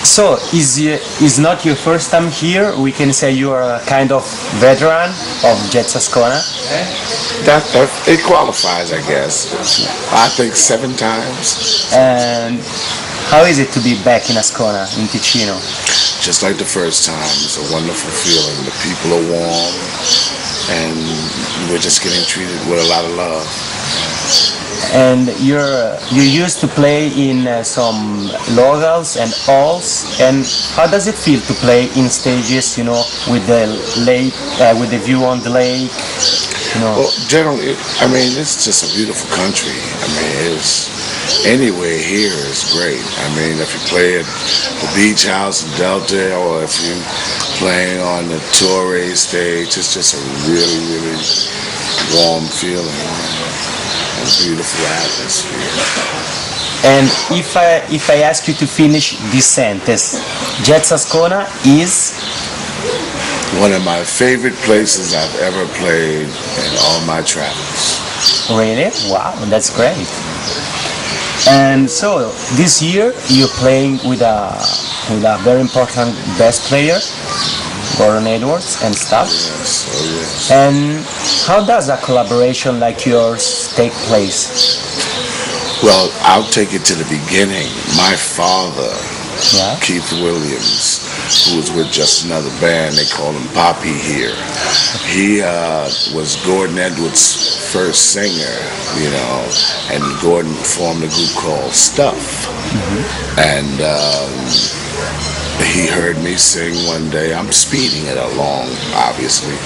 So, is not your first time here? We can say you are a kind of veteran of JazzAscona. That it qualifies, I guess. I think 7 times. And how is it to be back in Ascona, in Ticino? Just like the first time, it's a wonderful feeling. The people are warm, and we're just getting treated with a lot of love. And you used to play in some locals and halls. And how does it feel to play in stages? With the lake, with the view on the lake. Well, generally, I mean, it's just a beautiful country. I mean, it's anywhere here is great. I mean, if you play at the beach house in Delta, or if you're playing on the Torre stage, it's just a really, really warm feeling and beautiful atmosphere. And if I ask you to finish this sentence, JazzAscona is one of my favorite places I've ever played in all my travels. Really? Wow, that's great. And so this year you're playing with a very important bass player, Gordon Edwards and stuff. Yes, oh yes. And how does a collaboration like yours take place? Well, I'll take it to the beginning. My father, Yeah. Keith Williams, who was with just another band, they call him Poppy here. He was Gordon Edwards' first singer, and Gordon formed a group called Stuff. And he heard me sing one day. I'm speeding it along, obviously.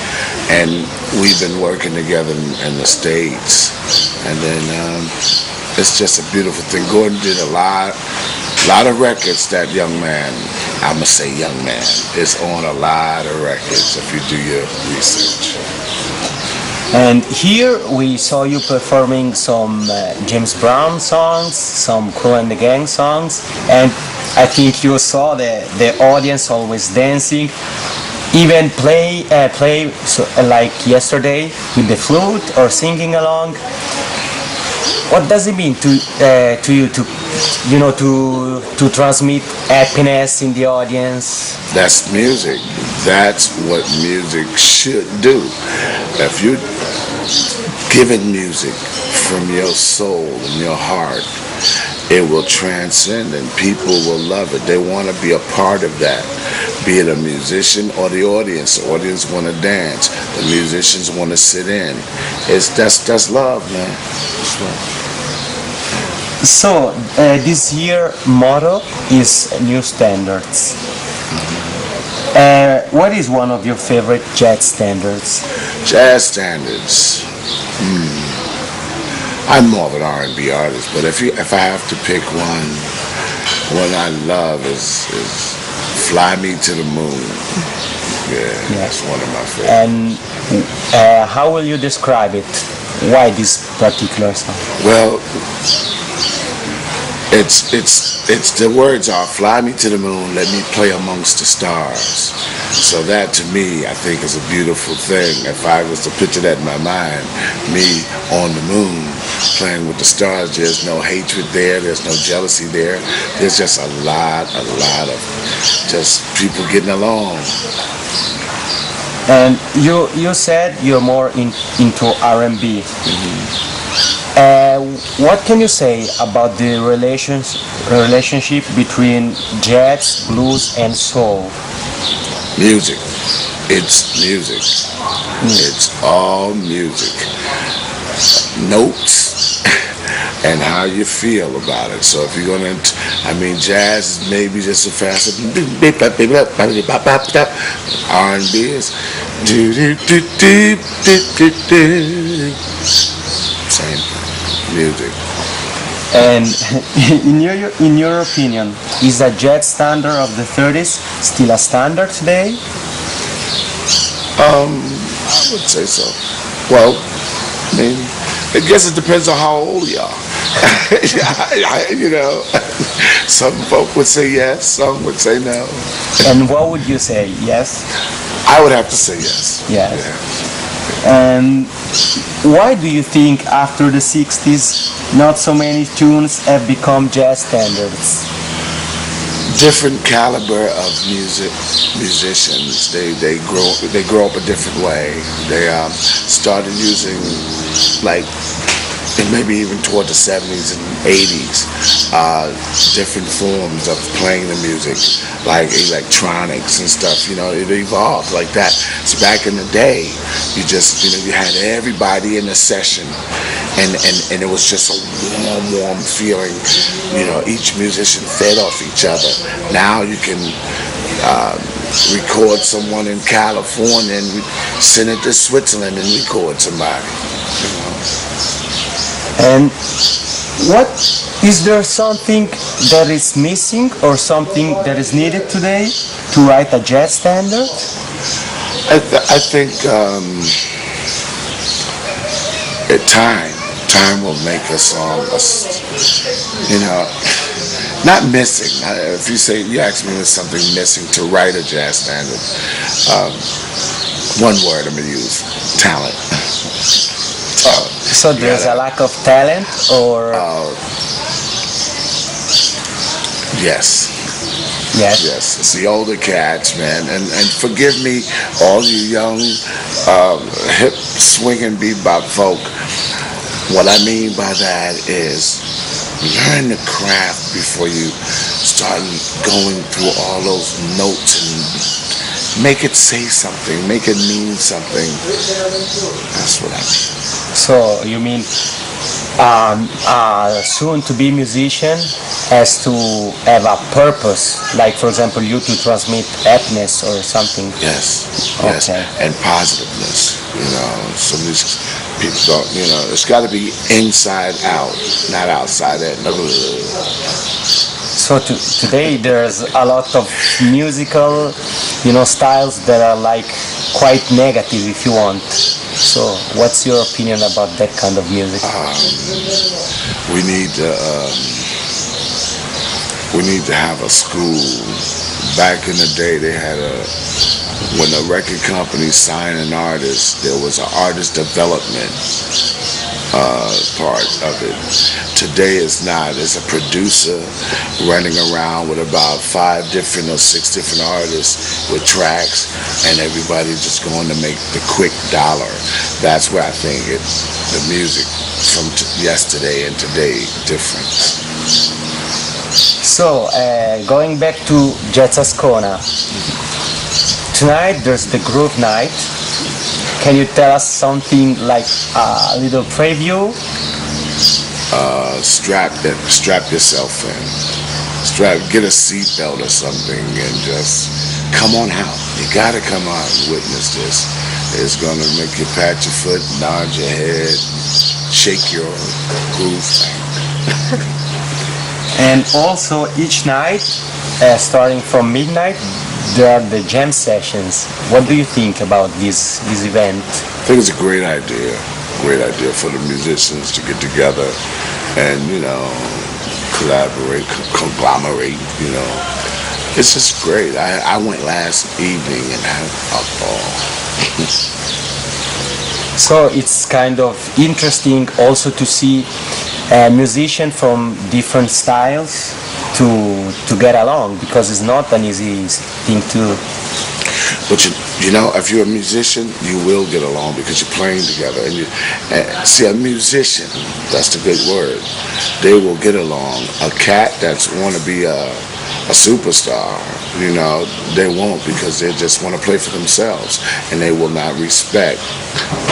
And we've been working together in the States. And then it's just a beautiful thing. Gordon did a lot of records, that young man. I'm going to say young man is on a lot of records if you do your research. And here we saw you performing some James Brown songs, some Kool and the Gang songs, and I think you saw the audience always dancing, even play like yesterday with the flute or singing along. What does it mean to you to transmit happiness in the audience? That's music. That's what music should do. If you're giving music from your soul and your heart, it will transcend and people will love it. They want to be a part of that, be it a musician or the audience. The audience want to dance. The musicians want to sit in. That's love, man. That's love. So this year motto is New Standards. What is one of your favorite jazz standards? Jazz standards. I'm more of an R&B artist, but if I have to pick one I love is "Fly Me to the Moon." Yeah, that's one of my favorites. And how will you describe it? Why this particular song? Well, it's the words are "Fly me to the moon, let me play amongst the stars." So that to me, I think, is a beautiful thing. If I was to picture that in my mind, me on the moon playing with the stars, there's no hatred there, there's no jealousy there. There's just a lot of just people getting along. And you said you're more into R&B. What can you say about the relationship between jazz, blues, and soul? Music. It's music. It's all music. Notes and how you feel about it. So if you're gonna, jazz is maybe just a faster. R&B is same music. And in your opinion, is a jazz standard of the 30s still a standard today? I would say so. Well, I guess it depends on how old you are. Some folk would say yes, some would say no. And what would you say? Yes? I would have to say yes. Yes. Yeah. And why do you think after the 60s not so many tunes have become jazz standards? different caliber of musicians. They grow up a different way. They started using, like, and maybe even toward the 70s and 80s, different forms of playing the music, like electronics and stuff. You know, it evolved like that. So back in the day, you had everybody in a session, and it was just a warm feeling. You know, each musician fed off each other. Now you can record someone in California and send it to Switzerland and record somebody. You know. And is there something that is missing or something that is needed today to write a jazz standard? I think time will make a song, you know, not missing. If you ask me if there's something missing to write a jazz standard, one word I'm gonna use: talent. So there's a lack of talent, or yes. Yes. Yes, it's the older cats, man, and forgive me, all you young hip swinging bebop folk. What I mean by that is learn the craft before you start going through all those notes and make it say something, make it mean something. That's what I mean. So you mean soon-to-be musician has to have a purpose, like for example you to transmit happiness or something? Yes, okay. Yes, and positiveness. You know, some of these people don't, you know, it's got to be inside out, not outside in. So today there's a lot of musical, you know, styles that are like quite negative, if you want. So what's your opinion about that kind of music? We need to have a school. Back in the day, they had when a record company signed an artist, there was an artist development part of it. Today it's not. It's a producer running around with about 5 different or 6 different artists with tracks, and everybody just going to make the quick dollar. That's where I think the music from yesterday and today difference. So going back to JazzAscona, tonight there's the Groove Night. Can you tell us something like a little preview? Strap yourself in. Get a seatbelt or something and just come on out. You gotta come out and witness this. It's gonna make you pat your foot, nod your head, shake your groove thing. And also each night, starting from midnight, there are the jam sessions. What do you think about this event? I think it's a great idea. Great idea for the musicians to get together and, you know, collaborate, conglomerate, you know. It's just great. I went last evening and had a ball. So it's kind of interesting also to see musicians from different styles to get along, because it's not an easy thing to. But you know, if you're a musician, you will get along because you're playing together. And see, a musician, that's the good word, they will get along. A cat that's want to be a superstar, you know, they won't, because they just want to play for themselves, and they will not respect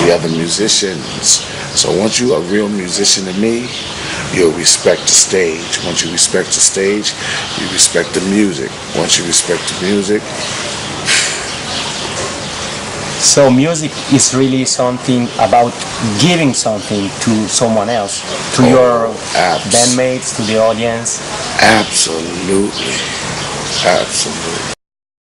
the other musicians. So once you're a real musician to me, you'll respect the stage. Once you respect the stage, you respect the music. Once you respect the music. So music is really something about giving something to someone else, to your bandmates, to the audience. Absolutely. Absolutely.